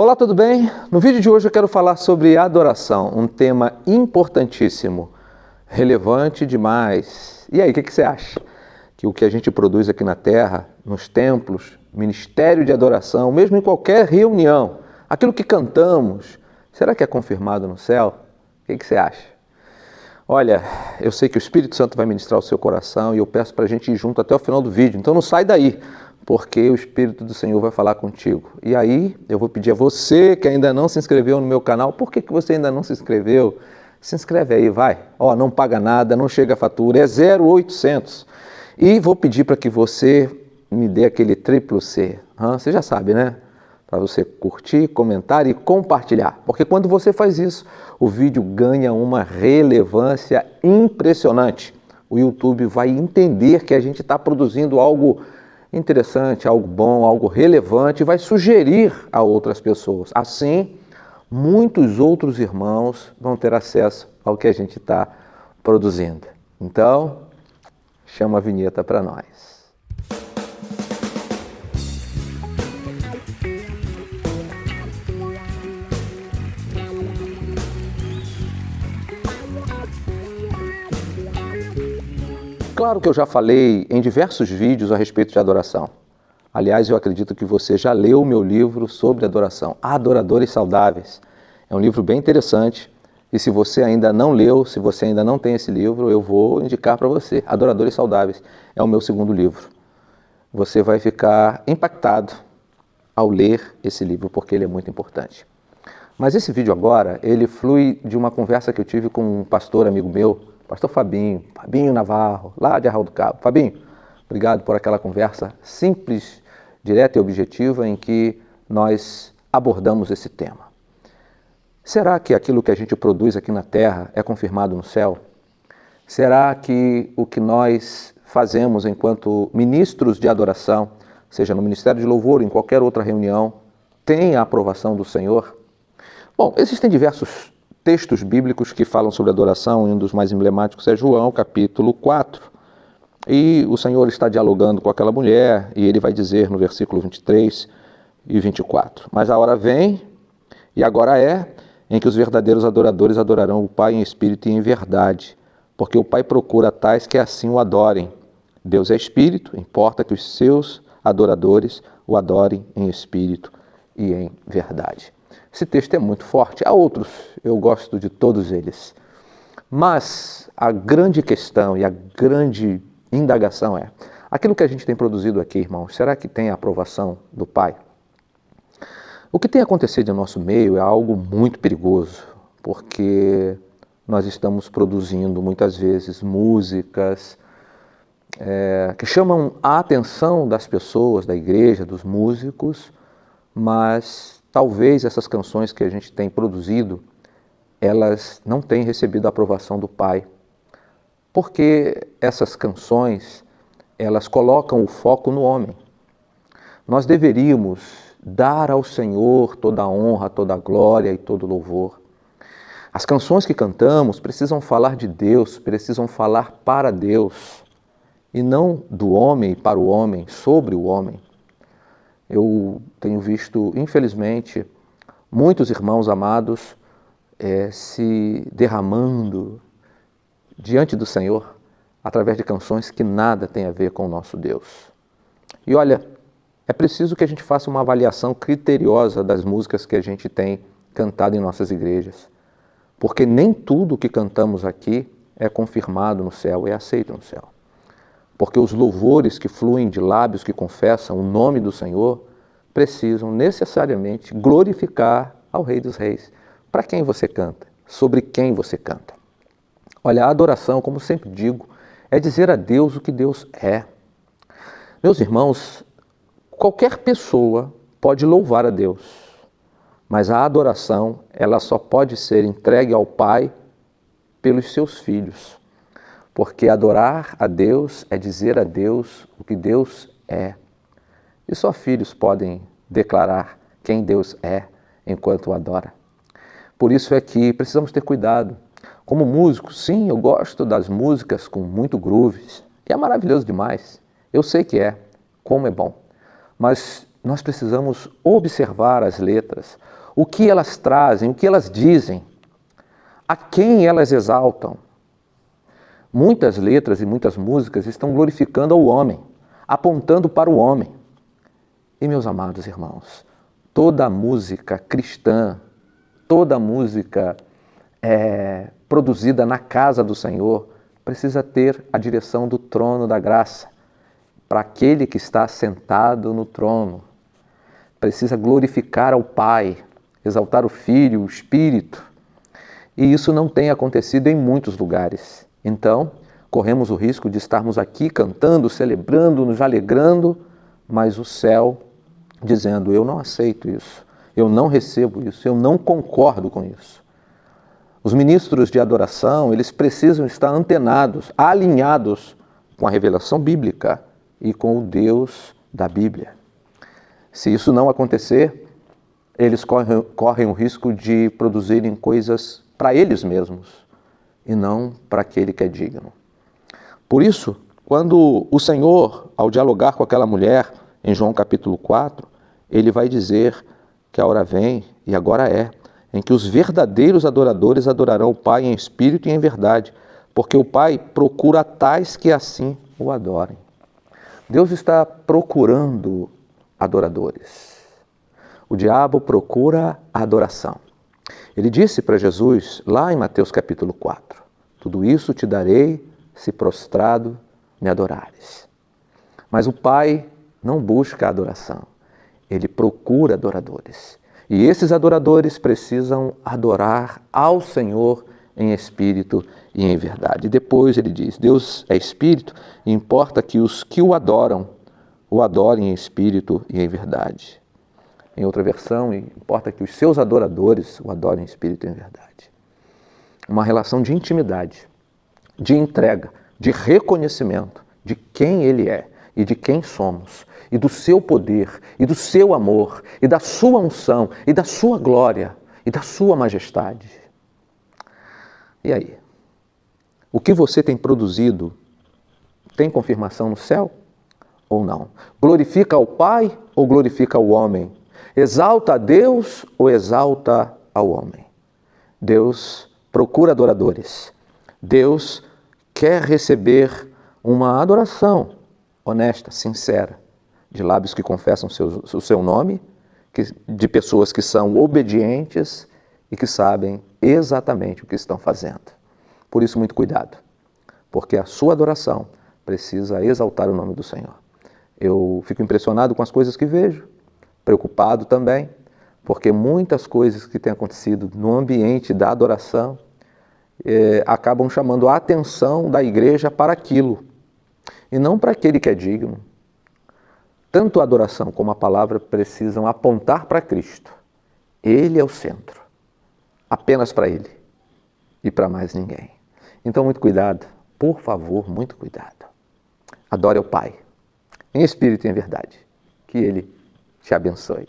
Olá, tudo bem? No vídeo de hoje eu quero falar sobre adoração, um tema importantíssimo, relevante demais. E aí, o que você acha? Que o que a gente produz aqui na Terra, nos templos, ministério de adoração, mesmo em qualquer reunião, aquilo que cantamos, será que é confirmado no céu? O que você acha? Olha, eu sei que o Espírito Santo vai ministrar o seu coração e eu peço para a gente ir junto até o final do vídeo, então não sai daí, porque o Espírito do Senhor vai falar contigo. E aí eu vou pedir a você que ainda não se inscreveu no meu canal, por que você ainda não se inscreveu? Se inscreve aí, vai. Ó, não paga nada, não chega a fatura, é 0,800. E vou pedir para que você me dê aquele triplo C. Você já sabe, né? Para você curtir, comentar e compartilhar. Porque quando você faz isso, o vídeo ganha uma relevância impressionante. O YouTube vai entender que a gente está produzindo algo interessante, algo bom, algo relevante e vai sugerir a outras pessoas. Assim, muitos outros irmãos vão ter acesso ao que a gente está produzindo. Então, chama a vinheta para nós. Claro que eu já falei em diversos vídeos a respeito de adoração. Aliás, eu acredito que você já leu o meu livro sobre adoração, Adoradores Saudáveis. É um livro bem interessante e se você ainda não leu, se você ainda não tem esse livro, eu vou indicar para você. Adoradores Saudáveis é o meu segundo livro. Você vai ficar impactado ao ler esse livro porque ele é muito importante. Mas esse vídeo agora, ele flui de uma conversa que eu tive com um pastor amigo meu, pastor Fabinho Navarro, lá de Arraial do Cabo. Fabinho, obrigado por aquela conversa simples, direta e objetiva em que nós abordamos esse tema. Será que aquilo que a gente produz aqui na Terra é confirmado no céu? Será que o que nós fazemos enquanto ministros de adoração, seja no Ministério de Louvor ou em qualquer outra reunião, tem a aprovação do Senhor? Bom, existem diversos textos bíblicos que falam sobre adoração, e um dos mais emblemáticos é João, capítulo 4. E o Senhor está dialogando com aquela mulher, e ele vai dizer no versículo 23 e 24, mas a hora vem, e agora é, em que os verdadeiros adoradores adorarão o Pai em espírito e em verdade, porque o Pai procura tais que assim o adorem. Deus é espírito, importa que os seus adoradores o adorem em espírito e em verdade. Esse texto é muito forte. Há outros, eu gosto de todos eles. Mas a grande questão e a grande indagação é, aquilo que a gente tem produzido aqui, irmãos, será que tem a aprovação do Pai? O que tem acontecido no nosso meio é algo muito perigoso, porque nós estamos produzindo muitas vezes músicas que chamam a atenção das pessoas, da igreja, dos músicos, mas talvez essas canções que a gente tem produzido, elas não têm recebido a aprovação do Pai. Porque essas canções, elas colocam o foco no homem. Nós deveríamos dar ao Senhor toda a honra, toda a glória e todo o louvor. As canções que cantamos precisam falar de Deus, precisam falar para Deus, e não do homem para o homem, sobre o homem. Eu tenho visto, infelizmente, muitos irmãos amados se derramando diante do Senhor através de canções que nada tem a ver com o nosso Deus. E olha, é preciso que a gente faça uma avaliação criteriosa das músicas que a gente tem cantado em nossas igrejas, porque nem tudo que cantamos aqui é confirmado no céu, é aceito no céu. Porque os louvores que fluem de lábios que confessam o nome do Senhor precisam necessariamente glorificar ao Rei dos Reis. Para quem você canta? Sobre quem você canta? Olha, a adoração, como sempre digo, é dizer a Deus o que Deus é. Meus irmãos, qualquer pessoa pode louvar a Deus, mas a adoração, ela só pode ser entregue ao Pai pelos seus filhos. Porque adorar a Deus é dizer a Deus o que Deus é. E só filhos podem declarar quem Deus é enquanto o adora. Por isso é que precisamos ter cuidado. Como músico, sim, eu gosto das músicas com muito grooves. E é maravilhoso demais. Eu sei que é, como é bom. Mas nós precisamos observar as letras, o que elas trazem, o que elas dizem, a quem elas exaltam. Muitas letras e muitas músicas estão glorificando ao homem, apontando para o homem. E, meus amados irmãos, toda música cristã, toda música produzida na casa do Senhor, precisa ter a direção do trono da graça, para aquele que está sentado no trono. Precisa glorificar ao Pai, exaltar o Filho, o Espírito. E isso não tem acontecido em muitos lugares. Então, corremos o risco de estarmos aqui cantando, celebrando, nos alegrando, mas o céu dizendo: eu não aceito isso, eu não recebo isso, eu não concordo com isso. Os ministros de adoração, eles precisam estar antenados, alinhados com a revelação bíblica e com o Deus da Bíblia. Se isso não acontecer, eles correm o risco de produzirem coisas para eles mesmos e não para aquele que é digno. Por isso, quando o Senhor, ao dialogar com aquela mulher, em João capítulo 4, ele vai dizer que a hora vem, e agora é, em que os verdadeiros adoradores adorarão o Pai em espírito e em verdade, porque o Pai procura tais que assim o adorem. Deus está procurando adoradores. O diabo procura a adoração. Ele disse para Jesus, lá em Mateus capítulo 4, tudo isso te darei se prostrado me adorares. Mas o Pai não busca a adoração, ele procura adoradores. E esses adoradores precisam adorar ao Senhor em espírito e em verdade. Depois ele diz, Deus é espírito e importa que os que o adorem em espírito e em verdade. Em outra versão, importa que os seus adoradores o adorem em espírito e em verdade. Uma relação de intimidade, de entrega, de reconhecimento de quem Ele é e de quem somos, e do seu poder, e do seu amor, e da sua unção, e da sua glória, e da sua majestade. E aí? O que você tem produzido tem confirmação no céu ou não? Glorifica ao Pai ou glorifica ao homem? Exalta a Deus ou exalta ao homem? Deus procura adoradores. Deus quer receber uma adoração honesta, sincera, de lábios que confessam o seu nome, de pessoas que são obedientes e que sabem exatamente o que estão fazendo. Por isso, muito cuidado, porque a sua adoração precisa exaltar o nome do Senhor. Eu fico impressionado com as coisas que vejo, preocupado também, porque muitas coisas que têm acontecido no ambiente da adoração acabam chamando a atenção da igreja para aquilo, e não para aquele que é digno. Tanto a adoração como a palavra precisam apontar para Cristo. Ele é o centro, apenas para Ele e para mais ninguém. Então, muito cuidado, por favor, muito cuidado. Adore ao Pai, em espírito e em verdade. Que Ele te abençoe.